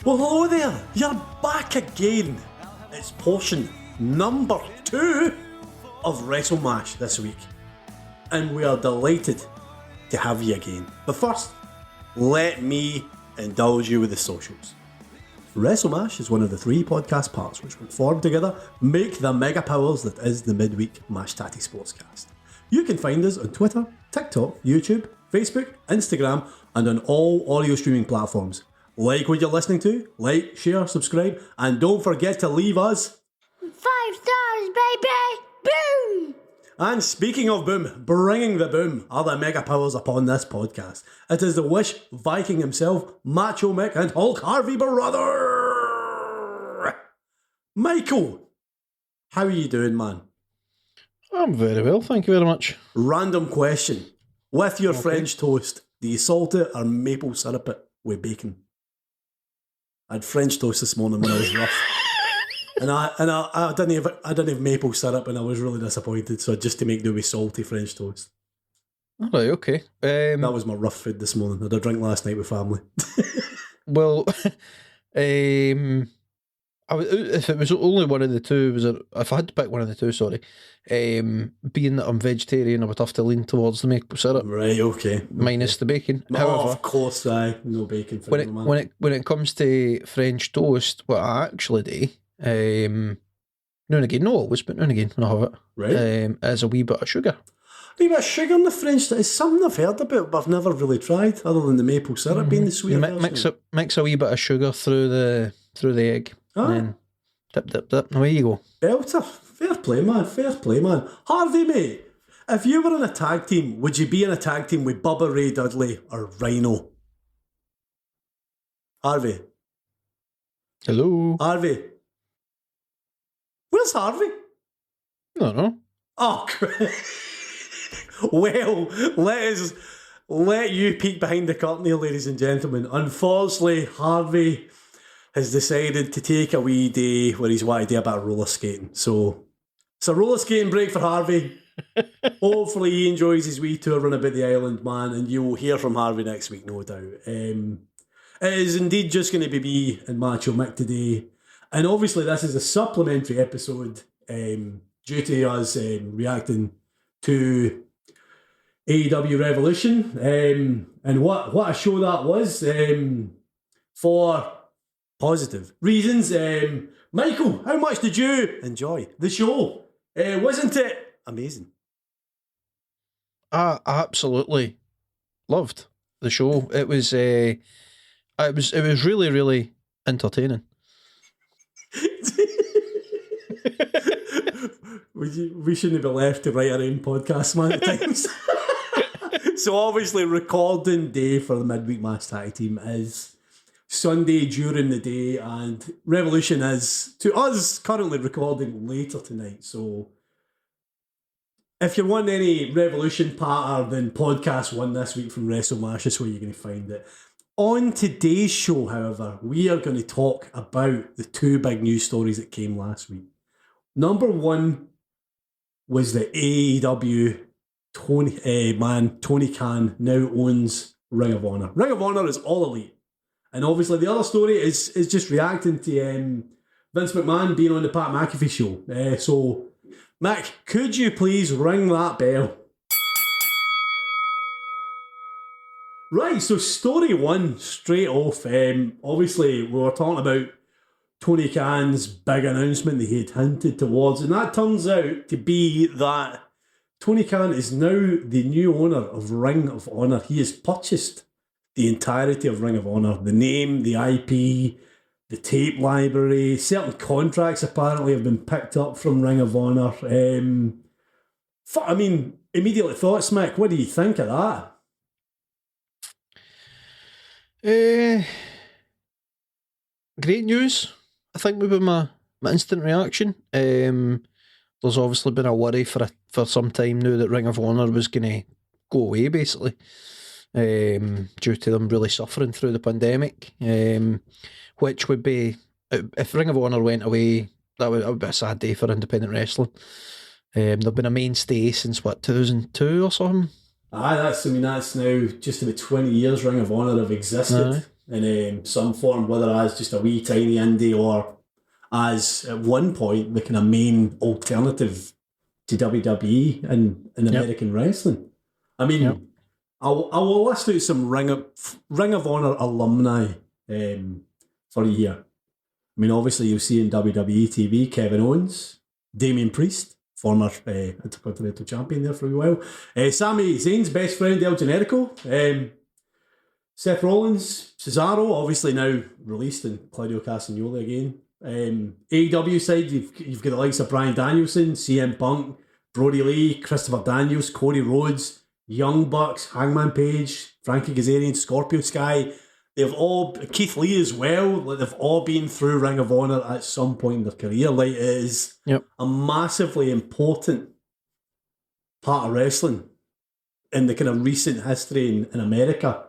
Well, hello there, you're back again. It's portion number 2 of WrestleMash this week, and we are delighted to have you again. But first, let me indulge you with the socials. WrestleMash is one of the 3 podcast parts which, when formed together, make the mega powers that is the Midweek Mashed Tattie Sportscast. You can find us on Twitter, TikTok, YouTube, Facebook, Instagram, and on all audio streaming platforms. Like what you're listening to, like, share, subscribe, and don't forget to leave us 5 stars, baby! Boom! And speaking of boom, bringing the boom are the mega powers upon this podcast. It is the Wish Viking himself, Macho Mick, and Hulk Harvey brother! Michael, how are you doing, man? I'm very well, thank you very much. Random question. With your French toast, do you salt it or maple syrup it with bacon? I had French toast this morning when I was rough. And I didn't have maple syrup, and I was really disappointed. So just to make do with salty French toast. All right, okay. That was my rough food this morning. I had a drink last night with family. Well, if it was only one of the two, if I had to pick one of the two, sorry, being that I'm vegetarian, I would have to lean towards the maple syrup. Right, okay. Minus the bacon. Oh, However, of course, no bacon for when it comes to French toast, what I actually do, now and again, not always, but now and again when I have it, right, is a wee bit of sugar. A wee bit of sugar in the French toast is something I've heard about, but I've never really tried, other than the maple syrup being the sweet version. Mix a wee bit of sugar through the egg. And then dip, and away you go. Belter. Fair play, man. Harvey, mate, if you were in a tag team, would you be in a tag team with Bubba Ray Dudley or Rhino? Harvey. Hello. Harvey. Where's Harvey? No. Oh, well, let you peek behind the curtain here, ladies and gentlemen. Unfortunately, Harvey has decided to take a wee day where he's wanted to do a bit of roller skating. So it's a roller skating break for Harvey. Hopefully he enjoys his wee tour run about the island, man, and you will hear from Harvey next week, no doubt. It is indeed just going to be me and Macho Mick today. And obviously this is a supplementary episode due to us reacting to AEW Revolution. And what a show that was for positive reasons. Michael, how much did you enjoy the show? Wasn't it amazing? I absolutely loved the show. It was really, really entertaining. We shouldn't be left to write our own podcast, man, at times. So obviously recording day for the Midweek Mashed Tattie team is Sunday during the day, and Revolution is, to us, currently recording later tonight. So if you want any Revolution patter, then podcast 1 this week from WrestleMash is where you're going to find it. On today's show, however, we are going to talk about the 2 big news stories that came last week. Number 1 was the AEW Tony Khan now owns Ring of Honor. Ring of Honor is all elite. And obviously the other story is just reacting to Vince McMahon being on the Pat McAfee show. So, Mac, could you please ring that bell? Right, so story 1, straight off. Obviously, we were talking about Tony Khan's big announcement that he had hinted towards, and that turns out to be that Tony Khan is now the new owner of Ring of Honor. He has purchased the entirety of Ring of Honor. The name, the IP, the tape library, certain contracts apparently have been picked up from Ring of Honor. Immediately thoughts, Mick, what do you think of that? Great news, I think, would be my instant reaction. There's obviously been a worry for some time now that Ring of Honor was going to go away, basically, due to them really suffering through the pandemic, which would be, if Ring of Honor went away, that would be a sad day for independent wrestling. They've been a mainstay since, 2002 or something? That's now just about 20 years Ring of Honor have existed. in some form, whether as just a wee tiny indie or as at one point the kind of main alternative to WWE in American wrestling. I mean, I will list out some Ring of Honor alumni for you here. I mean, obviously you'll see in WWE TV Kevin Owens, Damian Priest, former Intercontinental Champion there for a while, Sami Zayn's best friend El Generico, Seth Rollins, Cesaro, obviously now released, and Claudio Castagnoli again. AEW side, you've got the likes of Bryan Danielson, CM Punk, Brody Lee, Christopher Daniels, Cody Rhodes, Young Bucks, Hangman Page, Frankie Kazarian, Scorpio Sky. They've all, Keith Lee as well, like they've all been through Ring of Honor at some point in their career. Like, it is a massively important part of wrestling in the kind of recent history in America.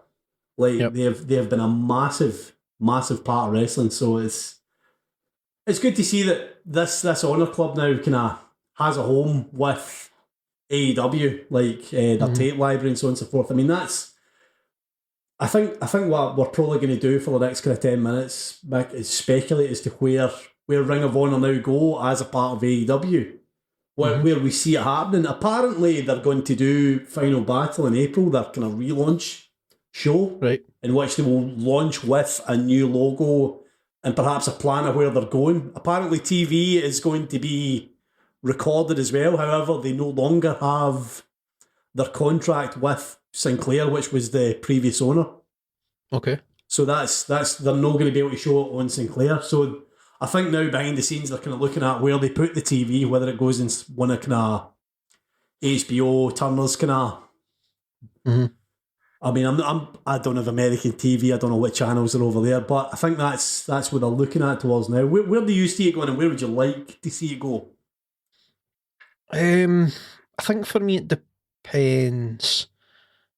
Like, they have been a massive part of wrestling. So it's good to see that this Honor Club now kind of has a home with AEW, like their tape library and so on and so forth. I mean, I think what we're probably going to do for the next kind of 10 minutes, Mick, is speculate as to where Ring of Honor now go as a part of AEW, where we see it happening. Apparently, they're going to do Final Battle in April, their kind of relaunch show, right, in which they will launch with a new logo and perhaps a plan of where they're going. Apparently, TV is going to be recorded as well. However, they no longer have their contract with Sinclair, which was the previous owner. Okay. So that's they're not going to be able to show it on Sinclair. So I think now behind the scenes they're kind of looking at where they put the TV, whether it goes in one of kind of HBO, Turner's kind of. I mean, I don't have American TV. I don't know what channels are over there, but I think that's what they're looking at towards now. Where do you see it going, and where would you like to see it go? I think for me it depends.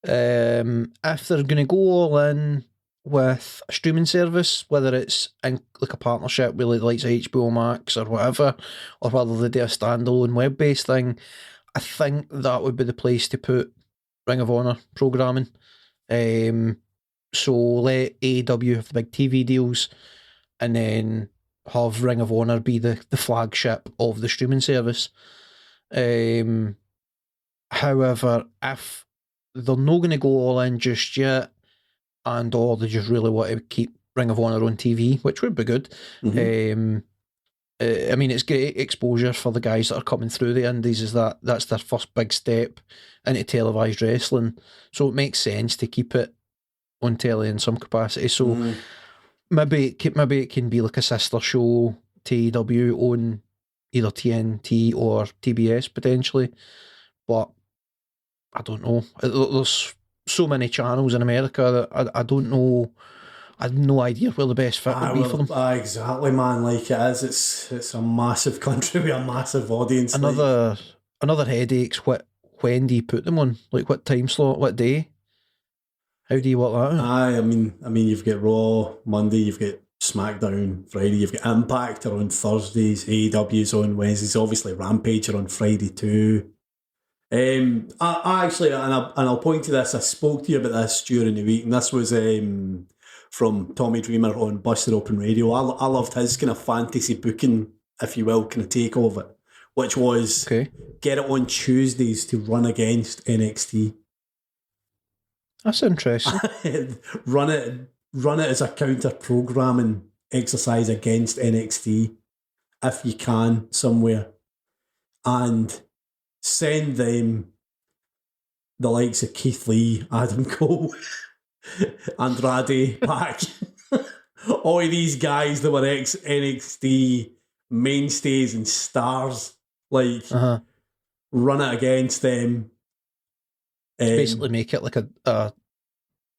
If they're going to go all in with a streaming service, whether it's in like a partnership with like the likes of HBO Max or whatever, or whether they do a standalone web-based thing, I think that would be the place to put Ring of Honor programming. So let AEW have the big TV deals, and then have Ring of Honor be the flagship of the streaming service. However, if they're not going to go all in just yet, or they just really want to keep Ring of Honor on TV, which would be good. I mean, it's great exposure for the guys that are coming through the indies, that's their first big step into televised wrestling. So it makes sense to keep it on telly in some capacity. So maybe it can be like a sister show to AEW on either TNT or TBS potentially. But I don't know. There's so many channels in America that I don't know. I have no idea where the best fit would be for them. Exactly, man. Like it is. It's a massive country with a massive audience. Another headache's when do you put them on? Like what time slot? What day? How do you work that out? I mean, you've got Raw Monday, you've got SmackDown Friday, you've got Impact are on Thursdays, AEW's on Wednesdays, obviously Rampage are on Friday too. I actually, and I'll point to this, I spoke to you about this during the week, and this was from Tommy Dreamer on Busted Open Radio. I loved his kind of fantasy booking, if you will, kind of take of it, which was get it on Tuesdays to run against NXT. That's interesting. run it as a counter programming exercise against NXT, if you can, somewhere, and send them the likes of Keith Lee, Adam Cole, Andrade back. All of these guys that were ex-NXT mainstays and stars, like, run it against them. Basically make it like a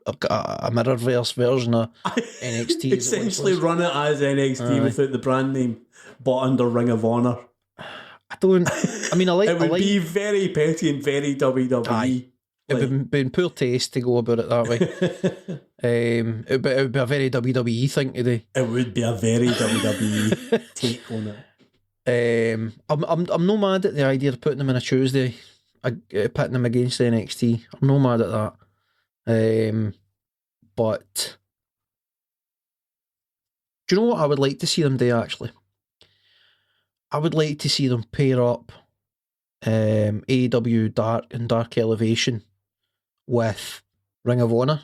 mirrorverse version of NXT. Essentially run it as NXT without the brand name, but under Ring of Honor. I mean, I like it would be very petty and very WWE. It would be in poor taste to go about it that way. It would be a very WWE thing to do. It would be a very WWE take on it. I'm no mad at the idea of putting them in a Tuesday, pitting them against NXT. I'm no mad at that. But Do you know what I would like to see them do, actually? I would like to see them pair up AEW Dark and Dark Elevation with Ring of Honor.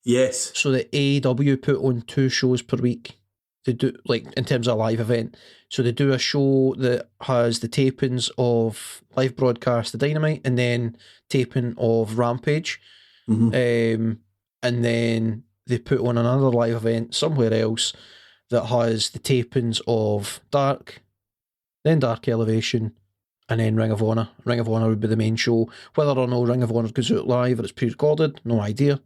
Yes. So that AEW put on 2 shows per week. They do, like, in terms of a live event. So they do a show that has the tapings of live broadcast of Dynamite and then taping of Rampage. Mm-hmm. And then they put on another live event somewhere else that has the tapings of Dark, then Dark Elevation, and then Ring of Honor. Ring of Honor would be the main show. Whether or not Ring of Honor goes out live or it's pre-recorded, no idea.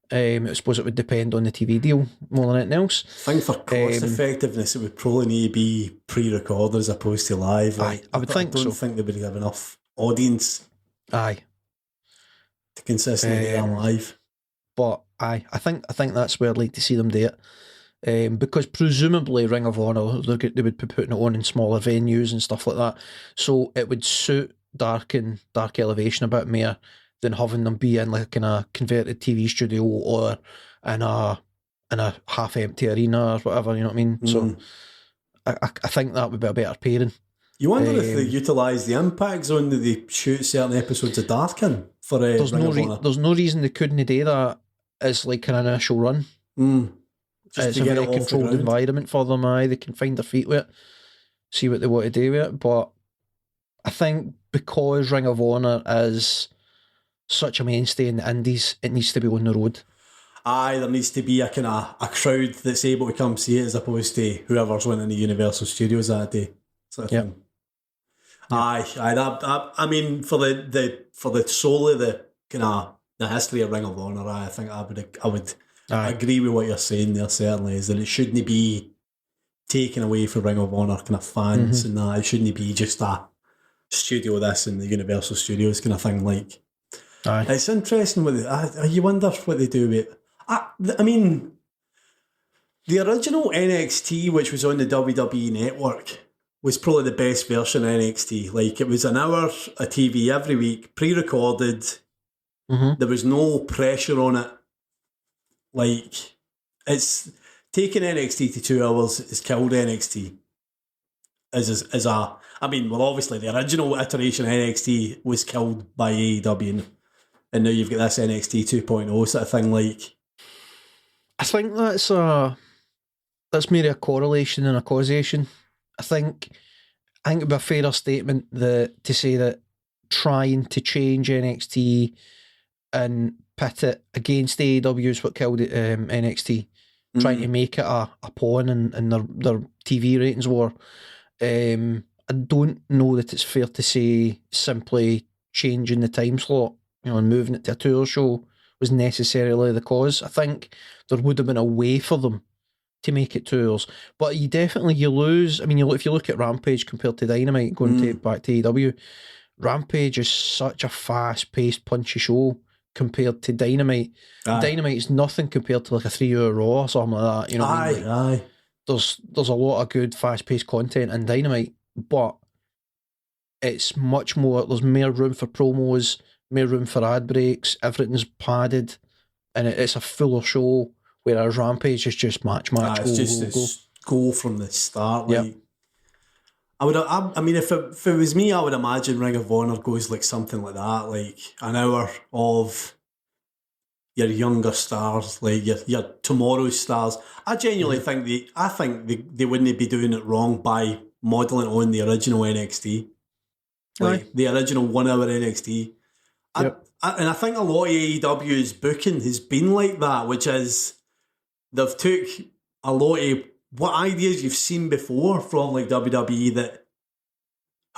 I suppose it would depend on the TV deal more than anything else. I think for cost effectiveness, it would probably need to be pre-recorded as opposed to live. Like, I think so. I don't think they would have enough audience. To consistently do live. But I think that's where I'd like to see them do it. Because presumably Ring of Honor, they would be putting it on in smaller venues and stuff like that. So it would suit Dark and Dark Elevation a bit more than having them be in like in a converted TV studio or in a half-empty arena or whatever, you know what I mean? So I think that would be a better pairing. You wonder if they utilise the Impact Zone that they shoot certain episodes of Dark in for there's Ring of Honor. There's no reason they couldn't do that as like an initial run. It's a very controlled environment for them. They can find their feet with it, see what they want to do with it. But I think because Ring of Honor is such a mainstay in the indies, it needs to be on the road. There needs to be a kind of a crowd that's able to come see it as opposed to whoever's went in the Universal Studios that day. Sort of thing. I mean, for the solely the kind of the history of Ring of Honor, I think I would agree with what you're saying there. Certainly, is that it shouldn't be taken away from Ring of Honor kind of fans, and that it shouldn't be just a studio this and the Universal Studios kind of thing. Like, it's interesting with it. You wonder what they do with it. I mean, the original NXT, which was on the WWE network, was probably the best version of NXT. Like, it was an hour of TV every week, pre-recorded. There was no pressure on it. Like, it's taking NXT to 2 hours has killed NXT. Obviously the original iteration of NXT was killed by AEW, and now you've got this NXT 2.0 sort of thing. Like, I think that's merely a correlation than a causation. I think it'd be a fairer statement to say that trying to change NXT and pit it against AEW is what killed NXT. Trying to make it a pawn and their TV ratings war. I don't know that it's fair to say simply changing the time slot, and moving it to a 2 hour show was necessarily the cause. I think there would have been a way for them to make it 2 hours, but you lose. I mean, if you look at Rampage compared to Dynamite, back to AEW, Rampage is such a fast-paced, punchy show compared to Dynamite. Dynamite is nothing compared to like a 3 hour Raw or something like that. You know what I mean? There's a lot of good fast-paced content in Dynamite, but it's much more. There's more room for promos, more room for ad breaks. Everything's padded, and it's a fuller show. Whereas Rampage is just match. Go from the start. Like, I mean, if it was me, I would imagine Ring of Honor goes like something like that, like an hour of your younger stars, like your tomorrow's stars. I genuinely think they wouldn't be doing it wrong by modelling on the original NXT, like the original 1 hour NXT. And I think a lot of AEW's booking has been like that, which is they've took a lot of what ideas you've seen before from like WWE that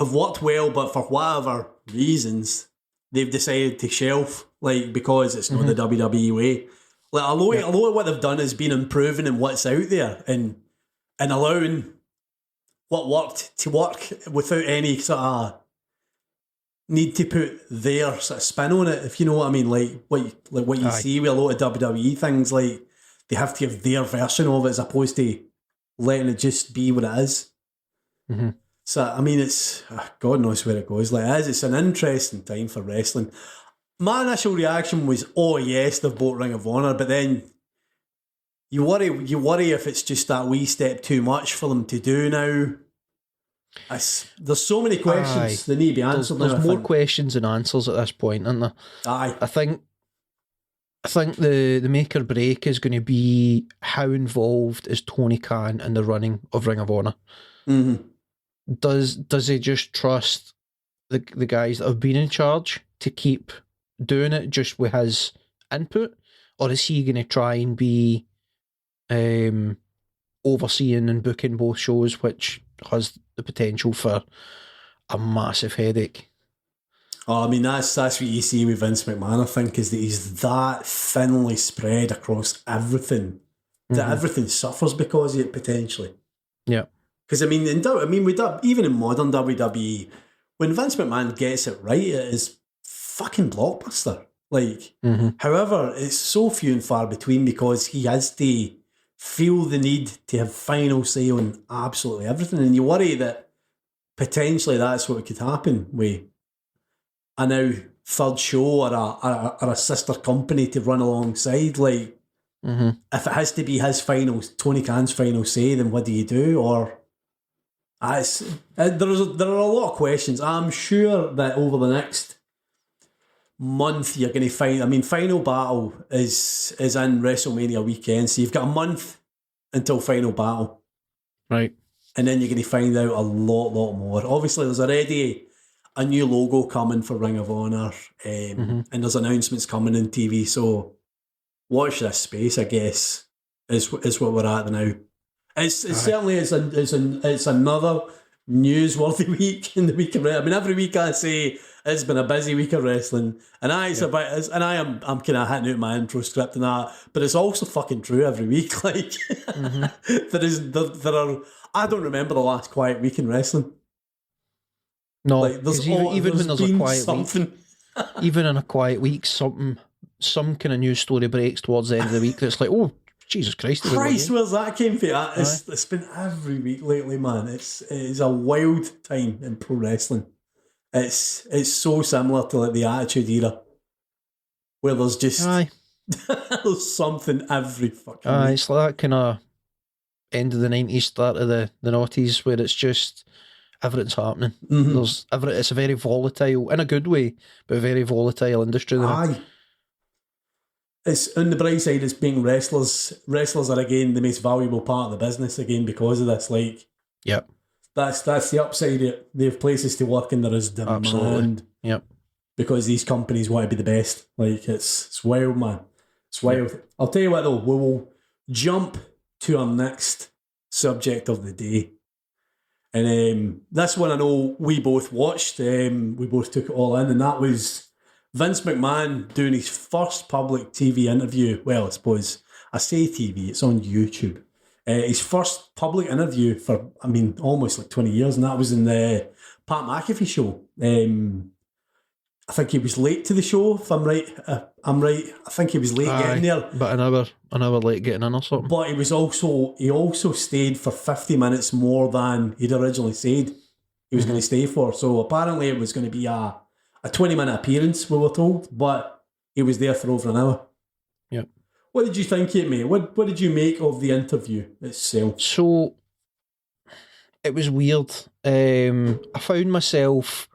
have worked well, but for whatever reasons they've decided to shelf, like because it's not the WWE way. Like a lot of what they've done has been improving in what's out there and allowing what worked to work without any sort of need to put their sort of spin on it, if you know what I mean. Like what you see with a lot of WWE things, like they have to have their version of it as opposed to letting it just be what it is. So, I mean, it's God knows where it goes. Like it is, it's an interesting time for wrestling. My initial reaction was, oh yes, they've bought Ring of Honor, but then You worry if it's just that wee step too much for them to do now. There's so many questions that need to be answered. There's more questions than answers at this point, isn't there? Aye. I think the make or break is going to be how involved is Tony Khan in the running of Ring of Honor. Mm-hmm. Does he just trust the guys that have been in charge to keep doing it just with his input, or is he going to try and be overseeing and booking both shows, which has the potential for a massive headache? Oh, I mean, that's what you see with Vince McMahon, I think, is that he's that thinly spread across everything that everything suffers because of it, potentially. Yeah. Because, even in modern WWE, when Vince McMahon gets it right, it is fucking blockbuster. Like, however, it's so few and far between because he has to feel the need to have final say on absolutely everything. And you worry that potentially that's what could happen with a now third show or a sister company to run alongside. Like, if it has to be Tony Khan's final say, then what do you do? Or there are a lot of questions. I'm sure that over the next month you're going to find. I mean, Final Battle is in WrestleMania weekend, so you've got a month until Final Battle, right? And then you're going to find out a lot more. Obviously, there's already a new logo coming for Ring of Honor, and there's announcements coming in TV. So watch this space, I guess, is what we're at now. It's certainly it's another newsworthy week in the week of wrestling. I mean, every week I say it's been a busy week of wrestling, and I'm kind of hitting out my intro script and that, but it's also fucking true every week. Like there are. I don't remember the last quiet week in wrestling. No, like, even when there's a quiet something. week, even in a quiet week, some kind of news story breaks towards the end of the week that's like, oh, Jesus Christ. Where's that came from? It's been every week lately, man. It's a wild time in pro wrestling. It's so similar to like the Attitude Era, where there's just there's something every fucking week. It's like that kind of end of the 90s, start of the noughties, where it's just everything's happening. It's a very volatile, in a good way, but a very volatile industry. Aye. It's on the bright side, it's being wrestlers. Wrestlers are again the most valuable part of the business again because of this. Like, yep, that's the upside of it. They have places to work and there is demand. Absolutely. Yep. Because these companies want to be the best. Like, it's wild, man. It's wild. I'll tell you what though, we will jump to our next subject of the day. And this one I know we both watched. We both took it all in, and that was Vince McMahon doing his first public TV interview. Well, I suppose I say TV, it's on YouTube. His first public interview for, almost like 20 years, and that was in the Pat McAfee show. I think he was late to the show, if I'm right. I think he was late getting there. But an hour late getting in or something. But he also stayed for 50 minutes more than he'd originally said he was going to stay for. So apparently it was going to be a 20-minute appearance, we were told, but he was there for over an hour. Yep. What did you think of it, mate? What did you make of the interview itself? So, it was weird. I found myself...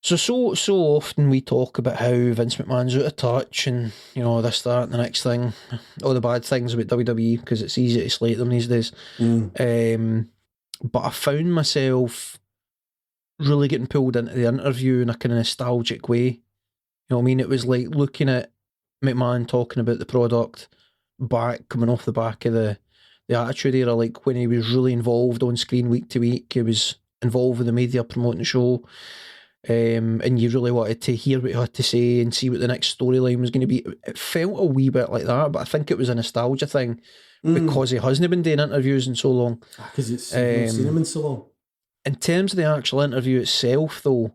So often we talk about how Vince McMahon's out of touch and, this, that, and the next thing, all the bad things about WWE, because it's easy to slate them these days. But I found myself really getting pulled into the interview in a kind of nostalgic way. You know what I mean? It was like looking at McMahon talking about the product coming off the back of the Attitude Era, like when he was really involved on screen week to week. He was involved with the media promoting the show. And you really wanted to hear what he had to say and see what the next storyline was going to be. It felt a wee bit like that, but I think it was a nostalgia thing because he hasn't been doing interviews in so long. Because it's not seen him in so long. In terms of the actual interview itself, though,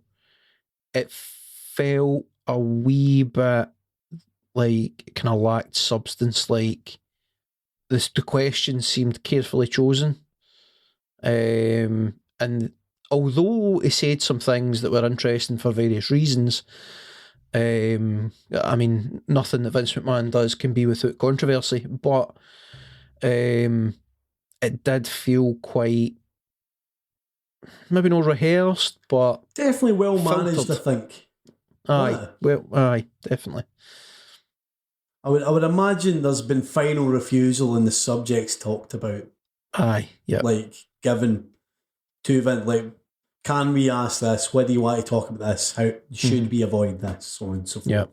it felt a wee bit like kind of lacked substance. Like the questions seemed carefully chosen, and although he said some things that were interesting for various reasons, I mean, nothing that Vince McMahon does can be without controversy, but it did feel quite, maybe not rehearsed, but Definitely well managed, filtered. I think. Aye, aye, definitely. I would imagine there's been final refusal in the subjects talked about. Aye, yeah. Like, given to Vince, like, can we ask this? Whether you want to talk about this? How should we avoid this? So on and so forth. Yeah.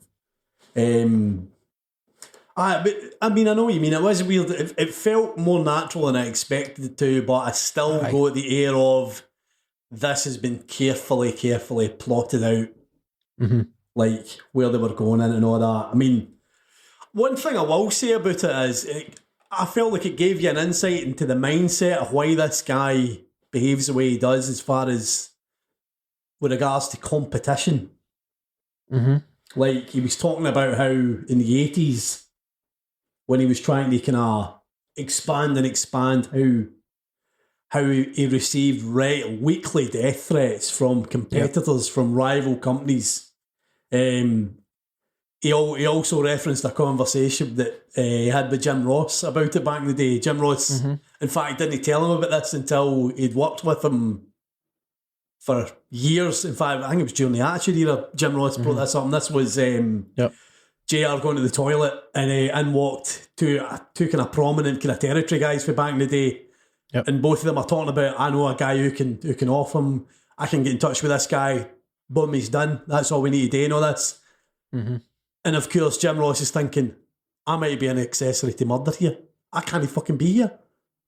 But I mean, I know what you mean. It was weird. It felt more natural than I expected it to, but I still got the air of this has been carefully plotted out, like where they were going in and all that. I mean, one thing I will say about it is I felt like it gave you an insight into the mindset of why this guy behaves the way he does as far as with regards to competition. Like, he was talking about how in the 80s, when he was trying to kind of expand how he received weekly death threats from competitors from rival companies. He also referenced a conversation that he had with Jim Ross about it back in the day. Jim Ross, in fact, didn't tell him about this until he'd worked with him for years. In fact, I think it was during the Attitude Era, Jim Ross brought this up, and this was JR going to the toilet, and in walked two kind of prominent kind of territory guys for back in the day. And both of them are talking about, I know a guy who can off him, I can get in touch with this guy, boom, he's done. That's all we need to do and all this. And of course, Jim Ross is thinking, I might be an accessory to murder here. I can't fucking be here.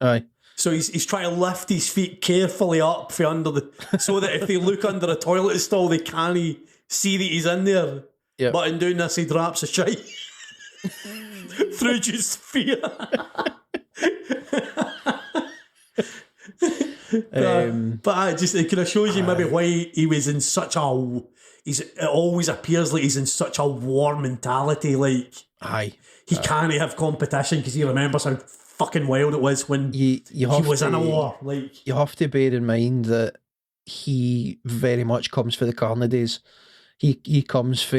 Aye. So he's trying to lift his feet carefully up for under so that if they look under a toilet stall, they can't see that he's in there. Yep. But in doing this, he drops a shite through just fear. But it kind of shows you maybe why he was in such a. It always appears like he's in such a war mentality. Like, he can't have competition because he remembers how fucking wild it was when he was in a war. Like, you have to bear in mind that he very much comes for the Carney days. He comes for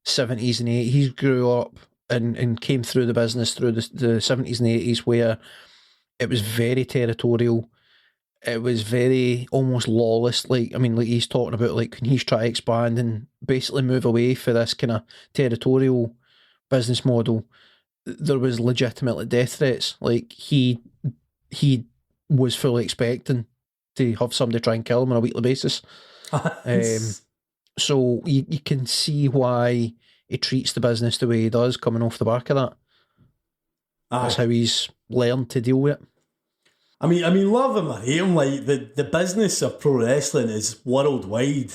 70s and 80s. He grew up and came through the business through the 70s and 80s where it was very territorial. It was very almost lawless. Like, I mean, like he's talking about like when he's trying to expand and basically move away for this kind of territorial business model, there was legitimately death threats. Like he was fully expecting to have somebody try and kill him on a weekly basis. So you can see why he treats the business the way he does coming off the back of that. That's how he's learned to deal with it. I mean, love him or hate him, like the business of pro wrestling is worldwide,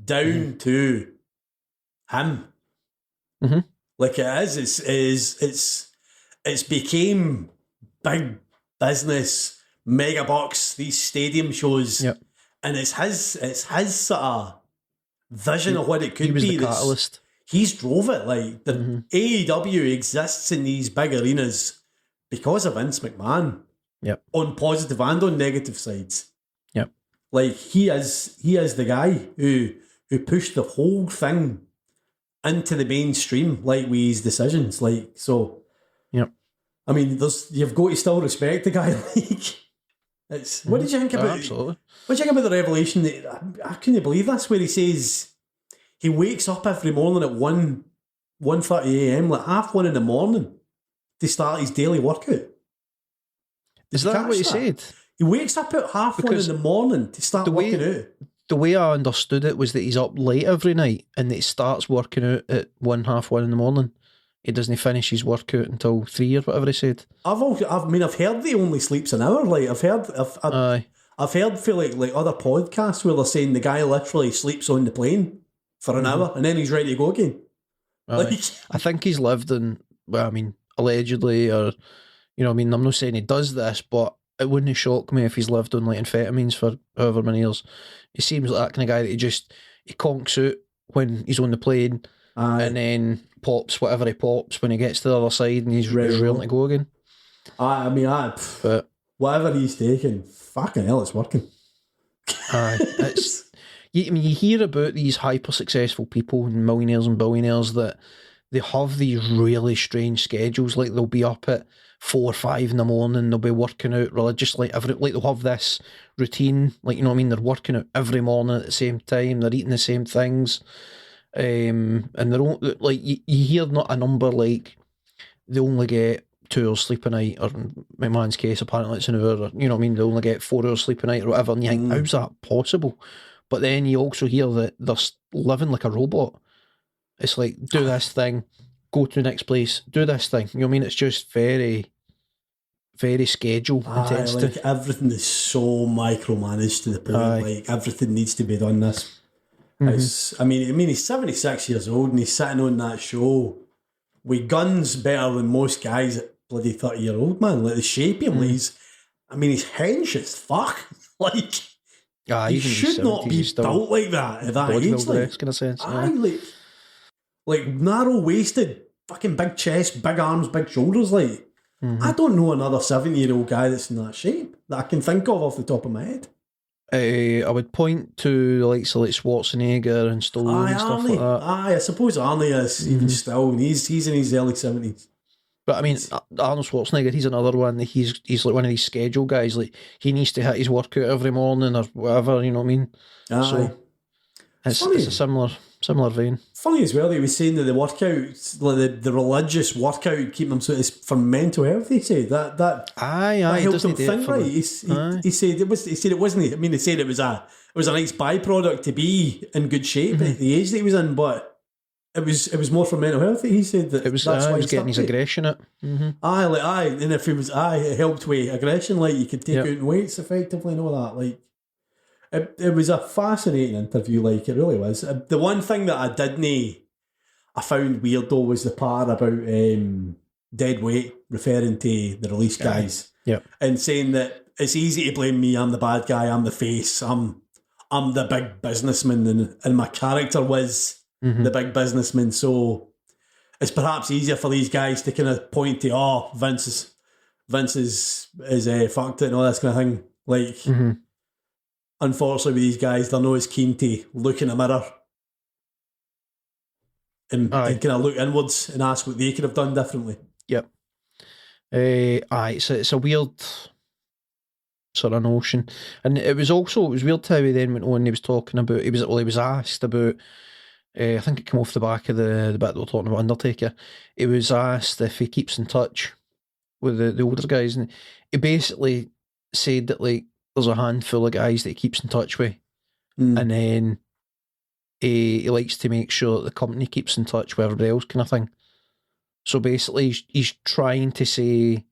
down to him. Like it is, it's became big business, mega bucks, these stadium shows, and it's his sort of vision of what it could be. He was the catalyst. He's drove it. Like the AEW exists in these big arenas because of Vince McMahon. On positive and on negative sides. Like he is the guy who pushed the whole thing into the mainstream, like with his decisions. Like, so I mean, you've got to still respect the guy. Like, it's what did you think about absolutely. What did you think about the revelation that I couldn't believe this, where he says he wakes up every morning at 1:30 a.m, like 1:30 in the morning, to start his daily workout. Is that what he said? He wakes up at 1:30 in the morning to start working out. The way I understood it was that he's up late every night and that he starts working out at 1:30 in the morning. He doesn't finish his workout until 3 or whatever he said. I've heard that he only sleeps an hour. Like I've heard for like other podcasts where they're saying the guy literally sleeps on the plane for an hour and then he's ready to go again. Like, I think he's lived in, well, I mean, allegedly, or you know, I mean, I'm not saying he does this, but it wouldn't shock me if he's lived on like amphetamines for however many years. He seems like that kind of guy that he conks out when he's on the plane and then pops whatever he pops when he gets to the other side and he's ready to go again. But whatever he's taking, fucking hell, it's working. It's you hear about these hyper successful people and millionaires and billionaires that they have these really strange schedules. Like they'll be up at 4 or 5 in the morning, they'll be working out religiously they'll have this routine, like, you know what I mean, they're working out every morning at the same time, they're eating the same things, and they're like, you hear not a number like they only get 2 hours sleep a night, or in my man's case apparently it's an hour, or, you know what I mean, they only get 4 hours sleep a night or whatever, and you think, how's that possible? But then you also hear that they're living like a robot. It's like, do this thing, go to the next place, do this thing. You know what I mean? It's just very, very schedule intensive. Like everything is so micromanaged to the point, like everything needs to be done this. I mean, he's 76 years old and he's sitting on that show with guns better than most guys at bloody 30-year-old, man. Like the shape of him, he's hench as fuck. Like, he should not be built like that at that age. Like, in a sense. Like narrow-waisted, fucking big chest, big arms, big shoulders. Like, I don't know another 70-year-old guy that's in that shape that I can think of off the top of my head. I would point to the likes of like Schwarzenegger and Stallone and stuff like that. I suppose Arnie is even still, and he's in his early 70s. But I mean, Arnold Schwarzenegger, he's another one that he's like one of these schedule guys. Like, he needs to hit his workout every morning or whatever, you know what I mean? So it's a similar vein. Funny as well, he was saying that the workouts, like the religious workout, keep him for mental health. He said that helped him think right. He said it wasn't. I mean, he said it was a nice byproduct to be in good shape at the age that he was in, but it was more for mental health. He said that that's why he was getting his aggression up. And if it was it helped with aggression, like you could take out weights effectively and all that, like. It was a fascinating interview, like it really was. The one thing that I found weird though was the part about dead weight, referring to the release guys, and saying that it's easy to blame me. I'm the bad guy. I'm the face. I'm the big businessman, and my character was the big businessman. So it's perhaps easier for these guys to kind of point to, Vince is fucked it and all this kind of thing, like. Unfortunately, with these guys, they're not as keen to look in a mirror and kind of look inwards and ask what they could have done differently. Yep. It's a weird sort of notion, and it was weird how he then went on. He was talking about he was asked about. I think it came off the back of the bit that we're talking about Undertaker. He was asked if he keeps in touch with the older guys, and he basically said that like. There's a handful of guys that he keeps in touch with, and then he likes to make sure that the company keeps in touch with everybody else, kind of thing. So basically, he's trying to say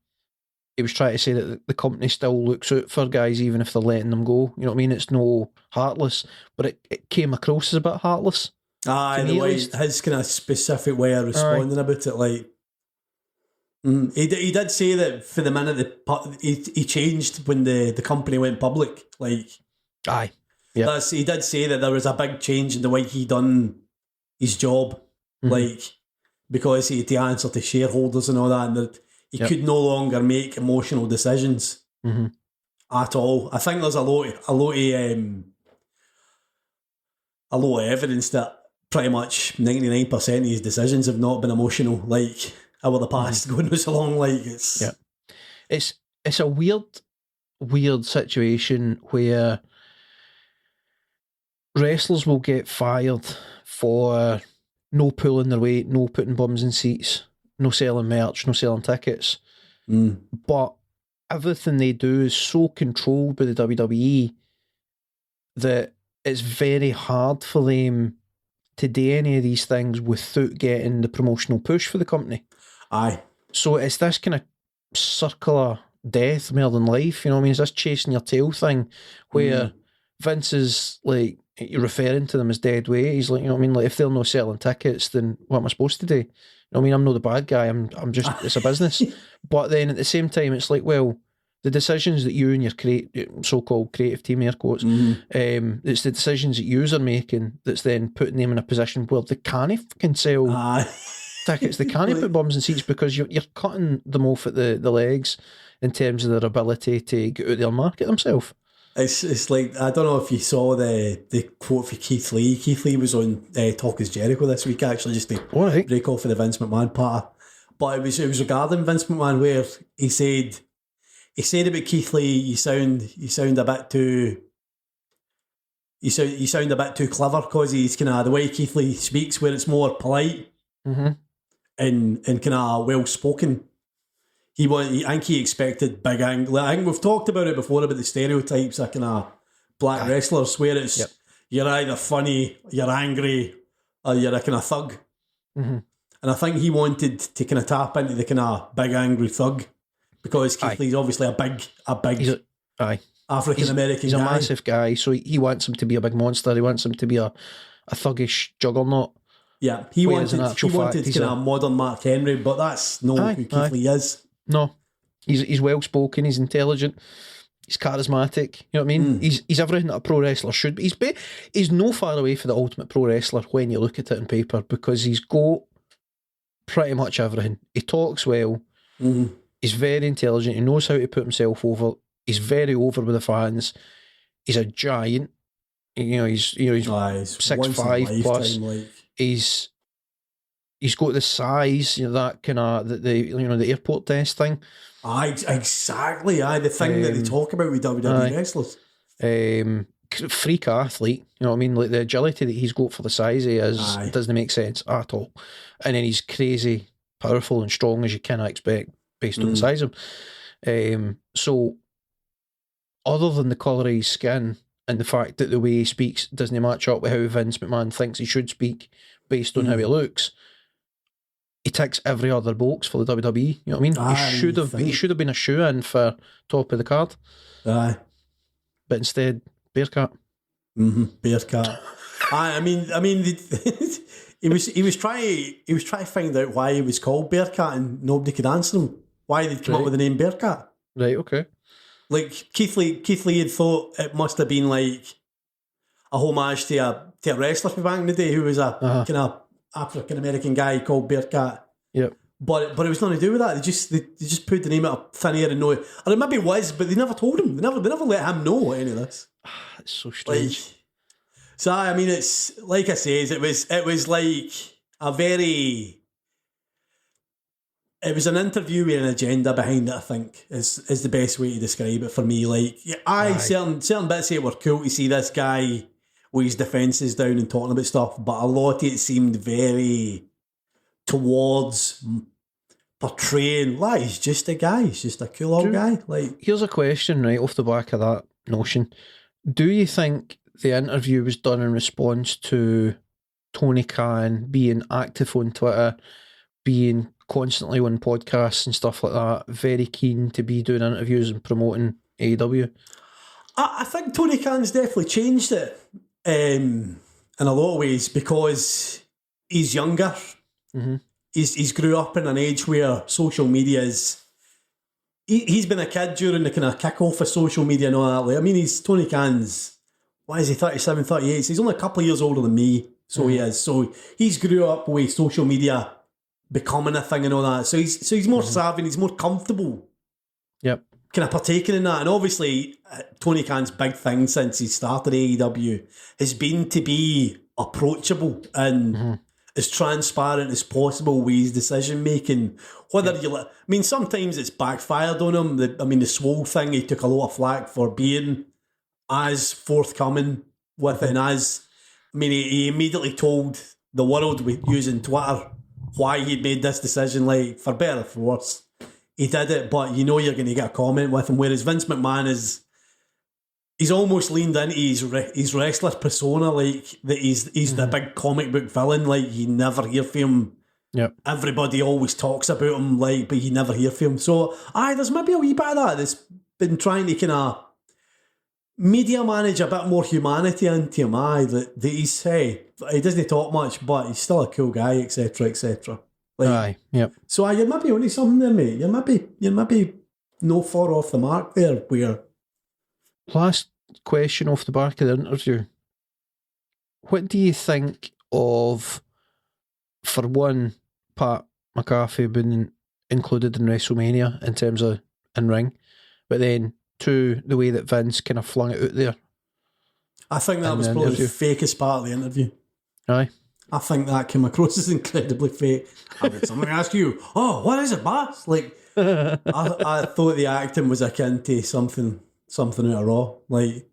that the company still looks out for guys even if they're letting them go. You know what I mean? It's no heartless, but it came across as a bit heartless. The way his kind of specific way of responding about it, like. He did say that for the minute he changed when the company went public. Like, he did say that there was a big change in the way he done his job, like because he had to answer to shareholders and all that, and that he could no longer make emotional decisions at all. I think there's a lot of evidence that pretty much 99% of his decisions have not been emotional. Like. Over the past going so long, like it's a weird situation where wrestlers will get fired for no pulling their weight, no putting bums in seats, no selling merch, no selling tickets, but everything they do is so controlled by the WWE that it's very hard for them to do any of these things without getting the promotional push for the company. So it's this kind of circular death more than life, you know what I mean? It's this chasing your tail thing where Vince is like, you're referring to them as dead weight. He's like, you know what I mean? Like, if they're not selling tickets, then what am I supposed to do? You know what I mean? I'm not the bad guy. I'm just, it's a business. But then at the same time, it's like, well, the decisions that you and your so-called creative team, air quotes, it's the decisions that yous are making that's then putting them in a position where they can't fucking sell tickets. They can't put bums in seats because you're cutting them off at the legs in terms of their ability to get out there and market themselves. It's like, I don't know if you saw the quote for Keith Lee. Keith Lee was on Talk is Jericho this week, actually, just to break off of the Vince McMahon part. But it was regarding Vince McMahon, where he said about Keith Lee, you sound a bit too. You sound a bit too clever, because he's kind of the way Keith Lee speaks, where it's more polite and kind of well spoken. I think he expected big angle. I think we've talked about it before, about the stereotypes of kind of black wrestlers, where it's you're either funny, you're angry, or you're a kind of thug. And I think he wanted to kind of tap into the kind of big angry thug, because Keith Lee's obviously a big African American guy. He's a massive guy, so he wants him to be a big monster. He wants him to be a thuggish juggernaut. Yeah, he wanted kind of a modern Mark Henry, but that's not who Keith Lee is. No, he's well spoken. He's intelligent. He's charismatic. You know what I mean? He's everything that a pro wrestler should be. He's no far away from the ultimate pro wrestler when you look at it on paper, because he's got pretty much everything. He talks well. He's very intelligent. He knows how to put himself over. He's very over with the fans. He's a giant. He's 6'5" plus. He's got the size, that kind of the airport test thing. Exactly. The thing that they talk about with WWE wrestlers. Freak athlete. You know what I mean? Like, the agility that he's got for the size he is doesn't make sense at all. And then he's crazy, powerful, and strong as you cannot expect based on the size of him. So, other than the colour of his skin and the fact that the way he speaks doesn't match up with how Vince McMahon thinks he should speak based on how he looks, he ticks every other box for the WWE. You know what I mean? He should have been a shoe-in for top of the card. Aye. But instead, Bearcat. Bearcat. I mean, he was trying to find out why he was called Bearcat, and nobody could answer him. Why they'd come up with the name Bearcat. Right, okay. Like, Keith Lee had thought it must have been like a homage to a wrestler from back in the day who was a kind of African American guy called Bearcat. Yep. But it was nothing to do with that. They just put the name out of thin air and know it. Or it maybe was, but they never told him. They never let him know any of this. It's so strange. So I mean, it's like I says, it was like a very. It was an interview with an agenda behind it, I think, is the best way to describe it for me. Like, certain bits of it were cool to see this guy with his defences down and talking about stuff, but a lot of it seemed very towards portraying, like, he's just a guy, he's just a cool old guy. Like, here's a question right off the back of that notion. Do you think the interview was done in response to Tony Khan being active on Twitter, being constantly on podcasts and stuff like that, very keen to be doing interviews and promoting AEW? I think Tony Khan's definitely changed it in a lot of ways, because he's younger. He's grew up in an age where social media is. He's been a kid during the kind of kick-off of social media and all that. Like, I mean, Tony Khan's, what is he, 37, 38? So he's only a couple of years older than me, so he is. So he's grew up with social media becoming a thing and all that. So he's more savvy and he's more comfortable. Yep. Kind of partaking in that. And obviously, Tony Khan's big thing since he started AEW has been to be approachable and as transparent as possible with his decision making. Sometimes it's backfired on him. The Swole thing, he took a lot of flack for being as forthcoming with it, and he immediately told the world with using Twitter why he'd made this decision, like, for better or for worse. He did it, but you're going to get a comment with him, whereas Vince McMahon he's almost leaned into his wrestler persona, like, that he's the big comic book villain, like, you never hear from him. Yep. Everybody always talks about him, like, but you never hear from him. So, there's maybe a wee bit of that that's been trying to kind of media manage a bit more humanity into him, that he's, he doesn't talk much, but he's still a cool guy, etc., etc. Like, yep. So you're maybe only something there, mate. You're maybe no far off the mark there. Where last question off the back of the interview: what do you think of, for one, Pat McAfee being included in WrestleMania in terms of in ring, but then to the way that Vince kind of flung it out there. I think that in was the probably interview. the fakest part of the interview. Aye. I think that came across as incredibly fake. I've got something to ask you. Oh, what is it, boss? Like, I thought the acting was akin to something out of Raw. Like,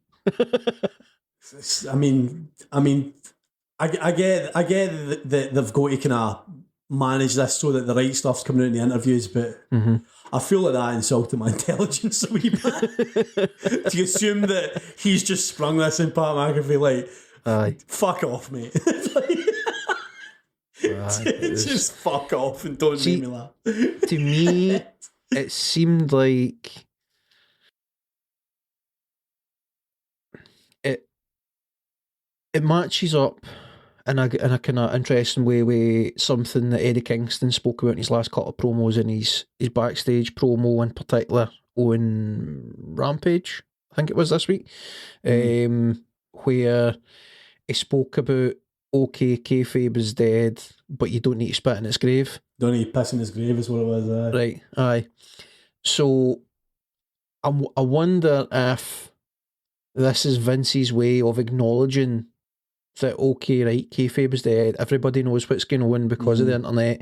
I get that they've got to kind of manage this so that the right stuff's coming out in the interviews, but I feel like that insulted my intelligence a wee bit. To assume that he's just sprung this in Pat McAfee, like, Aye. fuck off, mate. Just fuck off and don't make me laugh. To me, it seemed like it matches up in a kind of interesting way with something that Eddie Kingston spoke about in his last couple of promos and his backstage promo in particular on Rampage, I think it was this week, where he spoke about, okay, kayfabe is dead, but you don't need to spit in its grave. Don't need to piss in his grave is what it was. Right, aye. So I wonder if this is Vince's way of acknowledging that, okay, right, kayfabe is dead, everybody knows what's going on because of the internet,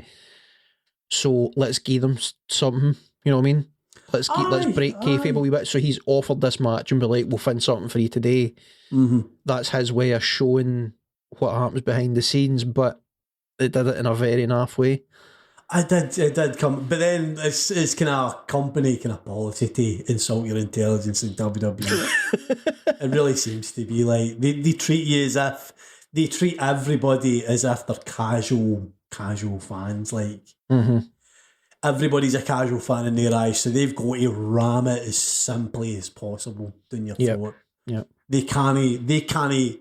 so let's give them something, you know what I mean? Let's break kayfabe a wee bit. So he's offered this match and be like, we'll find something for you today. That's his way of showing what happens behind the scenes, but they did it in a very naff way. It did come, but then it's kind of company kind of policy to insult your intelligence in WWE. It really seems to be like they treat you as if they treat everybody as if they're casual fans. Like everybody's a casual fan in their eyes, so they've got to ram it as simply as possible down your throat. Yeah, they can't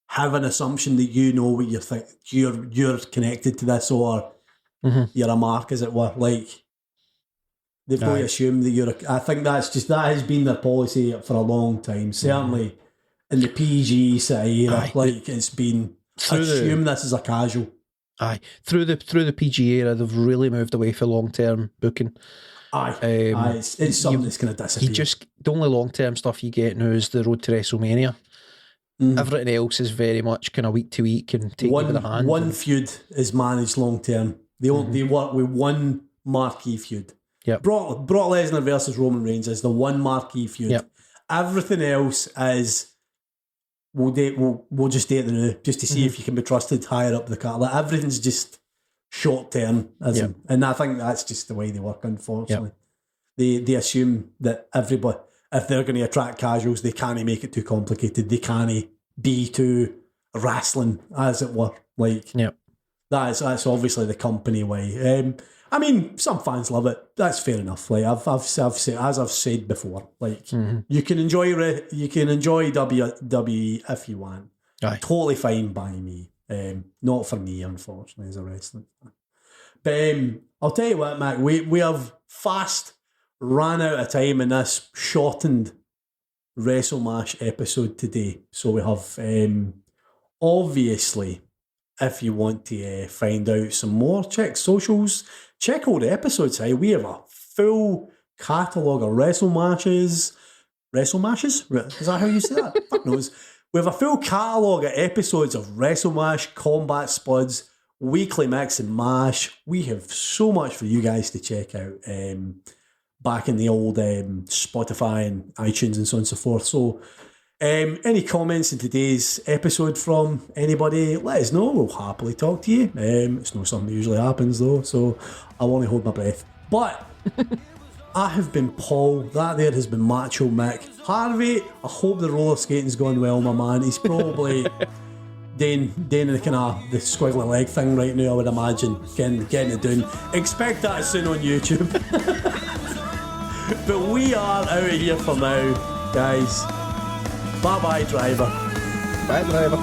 have an assumption that you know what you think. You're connected to this, or you're a mark, as it were. Like, they've got to assume that I think that has been their policy for a long time. Certainly in the PG era, like, it's been assume this is a casual. Aye, through the PG era, they've really moved away from long term booking. It's something that's going to disappear. The only long term stuff you get now is the road to WrestleMania. Everything else is very much kind of week to week and take you by the hand. One feud is managed long term. They work with one marquee feud. Yep. Brock Lesnar versus Roman Reigns is the one marquee feud. Yep. Everything else is we'll just date the new just to see if you can be trusted higher up the card. Like, everything's just short term, and I think that's just the way they work. Unfortunately, they assume that everybody, if they're going to attract casuals, they can't make it too complicated. They can't be too wrestling, as it were. Like, that's obviously the company way. I mean, some fans love it. That's fair enough. Like, I've said, as I've said before, like, you can enjoy WWE if you want. Aye. Totally fine by me. Not for me, unfortunately, as a wrestling fan. But I'll tell you what, Mac, we have fast ran out of time in this shortened WrestleMash episode today. So we have, obviously, if you want to find out some more, check socials, check all the episodes. We have a full catalogue of WrestleMashes. WrestleMashes? Is that how you say that? Fuck knows. We have a full catalogue of episodes of WrestleMash, Combat Spuds, Weekly Mix and Mash. We have so much for you guys to check out back in the old Spotify and iTunes and so on and so forth. So any comments in today's episode from anybody, let us know. We'll happily talk to you. It's not something that usually happens though, so I want to hold my breath. But I have been Paul. That there has been Macho Mick. Harvey, I hope the roller skating's gone well, my man. He's probably doing the kind of the squiggly leg thing right now, I would imagine. Getting it done. Expect that soon on YouTube. But we are out of here for now, guys. Bye-bye, driver. Bye, driver.